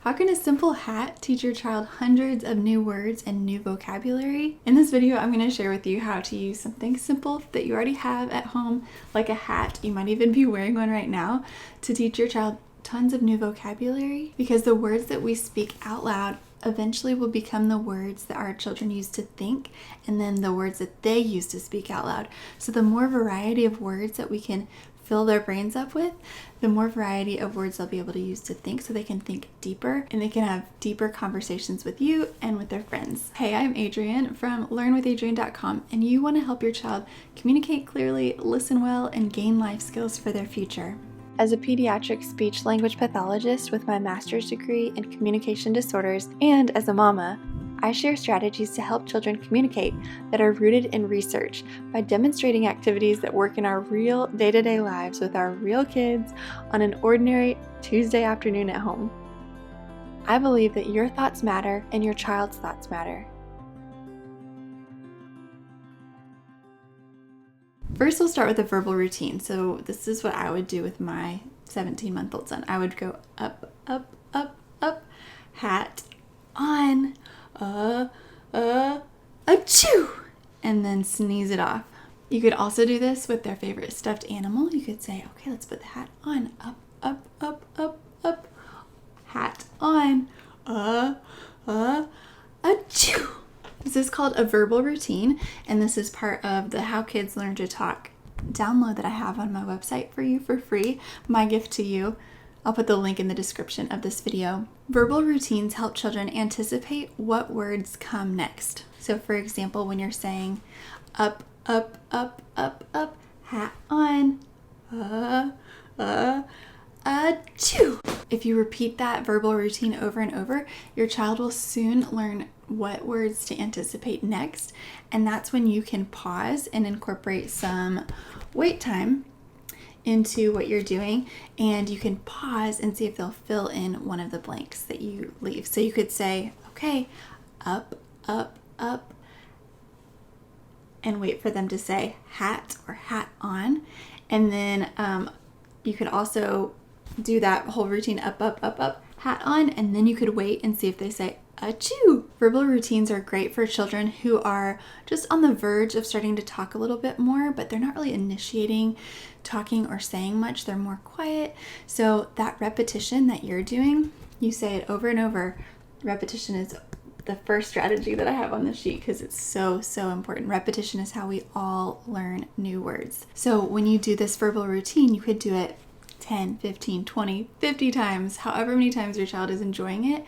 How can a simple hat teach your child hundreds of new words and new vocabulary? In this video, I'm going to share with you how to use something simple that you already have at home, like a hat. You might even be wearing one right now, to teach your child tons of new vocabulary, because the words that we speak out loud eventually will become the words that our children use to think, and then the words that they use to speak out loud. So the more variety of words that we can fill their brains up with, the more variety of words they'll be able to use to think, so they can think deeper and they can have deeper conversations with you and with their friends. Hey, I'm Adrienne from learnwithadrienne.com, and you want to help your child communicate clearly, listen well, and gain life skills for their future. As a pediatric speech-language pathologist with my master's degree in communication disorders, and as a mama, I share strategies to help children communicate that are rooted in research by demonstrating activities that work in our real day-to-day lives with our real kids on an ordinary Tuesday afternoon at home. I believe that your thoughts matter and your child's thoughts matter. First, we'll start with a verbal routine. So this is what I would do with my 17-month-old son. I would go up, up, up, up, hat on, achoo, and then sneeze it off. You could also do this with their favorite stuffed animal. You could say, okay, let's put the hat on, up, up, up, up, up, hat on, achoo. This is called a verbal routine, and this is part of the How Kids Learn to Talk download that I have on my website for you for free, my gift to you. I'll put the link in the description of this video. Verbal routines help children anticipate what words come next. So for example, when you're saying up, up, up, up, up, hat on, achoo. If you repeat that verbal routine over and over, your child will soon learn what words to anticipate next, and that's when you can pause and incorporate some wait time into what you're doing, and you can pause and see if they'll fill in one of the blanks that you leave. So you could say, okay, up, up, up, and wait for them to say hat or hat on, and then you could also do that whole routine up, up, up, up, hat on, and then you could wait and see if they say achoo. Verbal routines are great for children who are just on the verge of starting to talk a little bit more, but they're not really initiating talking or saying much. They're more quiet. So that repetition that you're doing, you say it over and over. Repetition is the first strategy that I have on the sheet because it's so important. Repetition is how we all learn new words. So when you do this verbal routine, you could do it 10, 15, 20, 50 times, however many times your child is enjoying it.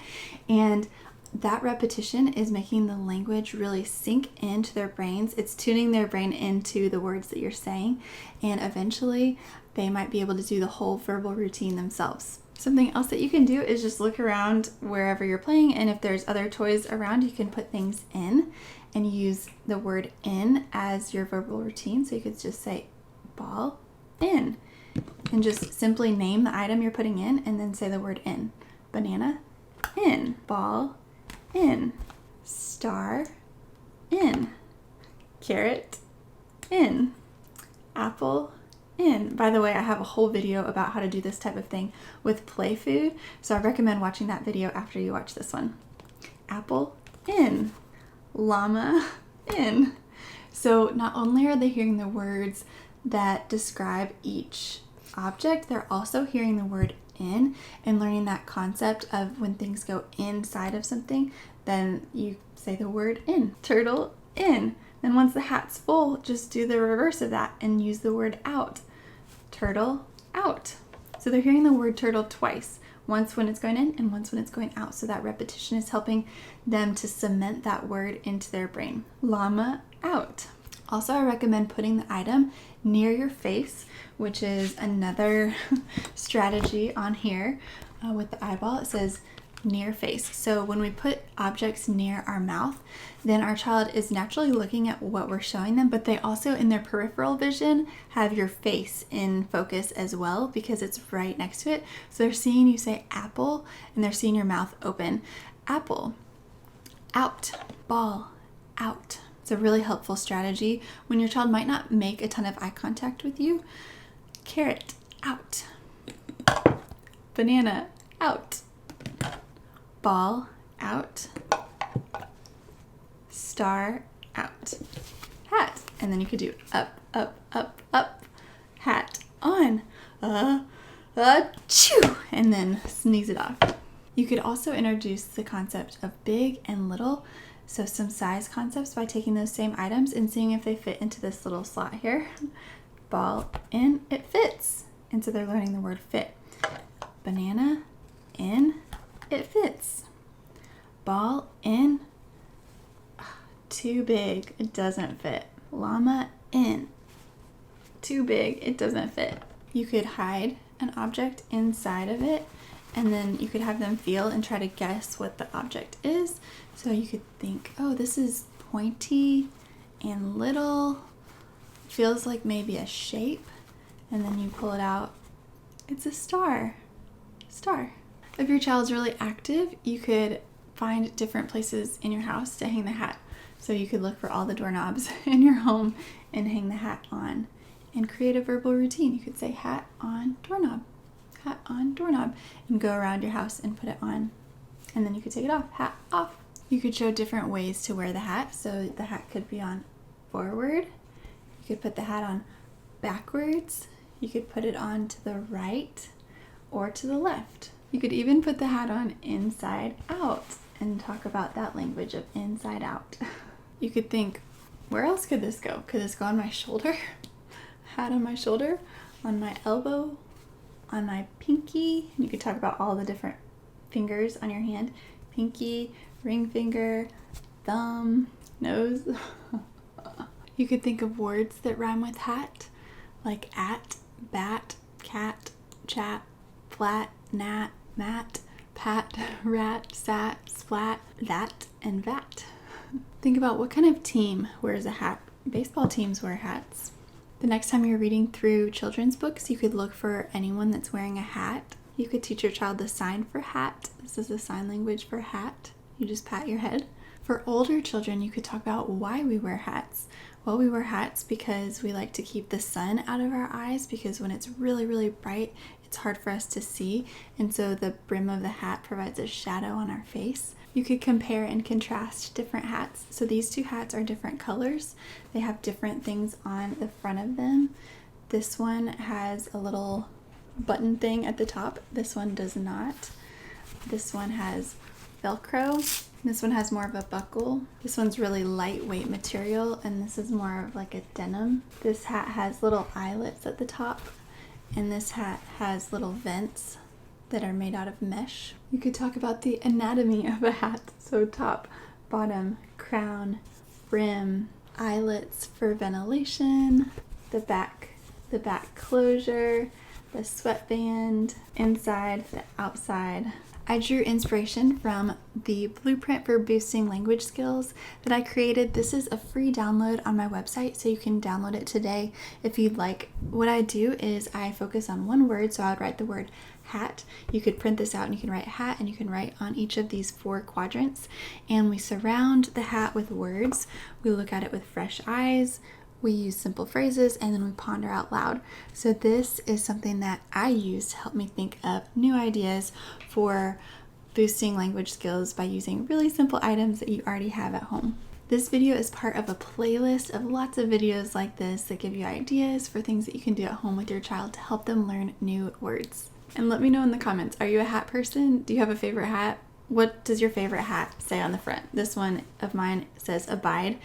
And that repetition is making the language really sink into their brains. It's tuning their brain into the words that you're saying, and eventually they might be able to do the whole verbal routine themselves. Something else that you can do is just look around wherever you're playing, and if there's other toys around, you can put things in and use the word in as your verbal routine. So you could just say ball in, and just simply name the item you're putting in and then say the word in. Banana in, ball in, star in, carrot in, apple in. By the way, I have a whole video about how to do this type of thing with play food, so I recommend watching that video after you watch this one. Apple in, llama in. So not only are they hearing the words that describe each object, they're also hearing the word in and learning that concept of when things go inside of something, then you say the word in. Turtle in. Then once the hat's full, just do the reverse of that and use the word out. Turtle out. So they're hearing the word turtle twice, once when it's going in and once when it's going out. So that repetition is helping them to cement that word into their brain. Llama out. Also, I recommend putting the item near your face, which is another strategy on here with the eyeball. It says near face. So when we put objects near our mouth, then our child is naturally looking at what we're showing them, but they also in their peripheral vision have your face in focus as well because it's right next to it. So they're seeing you say apple and they're seeing your mouth open. Apple, out, ball, out. It's a really helpful strategy when your child might not make a ton of eye contact with you. Carrot, out. Banana, out. ball out, star out, hat. And then you could do up, up, up, up, hat on, achoo, and then sneeze it off. You could also introduce the concept of big and little, so some size concepts by taking those same items and seeing if they fit into this little slot here. Ball in, it fits. And so they're learning the word fit. Banana in, it fits. Ball in, too big, it doesn't fit. Llama in, too big, it doesn't fit. You could hide an object inside of it, and then you could have them feel and try to guess what the object is. So you could think, oh, this is pointy and little, feels like maybe a shape, and then you pull it out, it's a star. If your child's really active, you could find different places in your house to hang the hat. So you could look for all the doorknobs in your home and hang the hat on and create a verbal routine. You could say hat on doorknob, and go around your house and put it on. And then you could take it off, hat off. You could show different ways to wear the hat. So the hat could be on forward. You could put the hat on backwards. You could put it on to the right or to the left. You could even put the hat on inside out and talk about that language of inside out. You could think, where else could this go? Could this go on my shoulder? Hat on my shoulder, on my elbow, on my pinky. And you could talk about all the different fingers on your hand. Pinky, ring finger, thumb, nose. You could think of words that rhyme with hat, like at, bat, cat, chat, flat, gnat, mat, pat, rat, sat, splat, that, and vat. Think about what kind of team wears a hat. Baseball teams wear hats. The next time you're reading through children's books, you could look for anyone that's wearing a hat. You could teach your child the sign for hat. This is the sign language for hat. You just pat your head. For older children, you could talk about why we wear hats. Well, we wear hats because we like to keep the sun out of our eyes, because when it's really, really bright, it's hard for us to see. And so the brim of the hat provides a shadow on our face. You could compare and contrast different hats. So these two hats are different colors. They have different things on the front of them. This one has a little button thing at the top. This one does not. This one has Velcro. This one has more of a buckle. This one's really lightweight material, and this is more of like a denim. This hat has little eyelets at the top, and this hat has little vents that are made out of mesh. You could talk about the anatomy of a hat. So top, bottom, crown, brim, eyelets for ventilation, the back closure, the sweatband, inside, the outside. I drew inspiration from the Blueprint for Boosting Language Skills that I created. This is a free download on my website, so you can download it today if you'd like. What I do is I focus on one word, so I would write the word hat. You could print this out and you can write hat, and you can write on each of these 4 quadrants. And we surround the hat with words. We look at it with fresh eyes. We use simple phrases, and then we ponder out loud. So this is something that I use to help me think of new ideas for boosting language skills by using really simple items that you already have at home. This video is part of a playlist of lots of videos like this that give you ideas for things that you can do at home with your child to help them learn new words. And let me know in the comments, are you a hat person? Do you have a favorite hat? What does your favorite hat say on the front? This one of mine says Abide,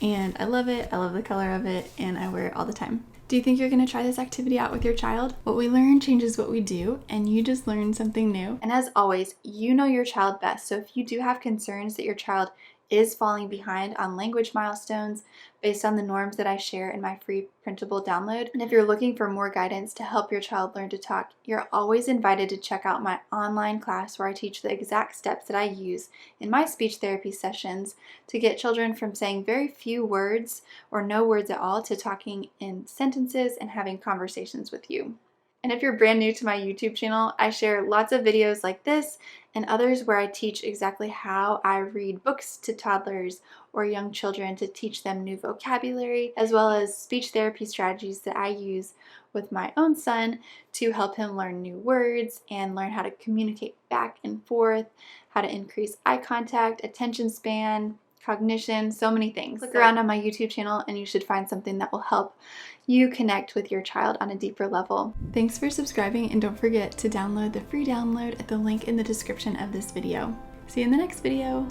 and I love it. I love the color of it, and I wear it all the time. Do you think you're going to try this activity out with your child? What we learn changes what we do, and you just learned something new. And as always, you know your child best. So if you do have concerns that your child is falling behind on language milestones based on the norms that I share in my free printable download, and if you're looking for more guidance to help your child learn to talk, you're always invited to check out my online class where I teach the exact steps that I use in my speech therapy sessions to get children from saying very few words or no words at all to talking in sentences and having conversations with you. And if you're brand new to my YouTube channel, I share lots of videos like this and others where I teach exactly how I read books to toddlers or young children to teach them new vocabulary, as well as speech therapy strategies that I use with my own son to help him learn new words and learn how to communicate back and forth, how to increase eye contact, attention span, cognition, so many things. Look around on my YouTube channel and you should find something that will help you connect with your child on a deeper level. Thanks for subscribing, and don't forget to download the free download at the link in the description of this video. See you in the next video.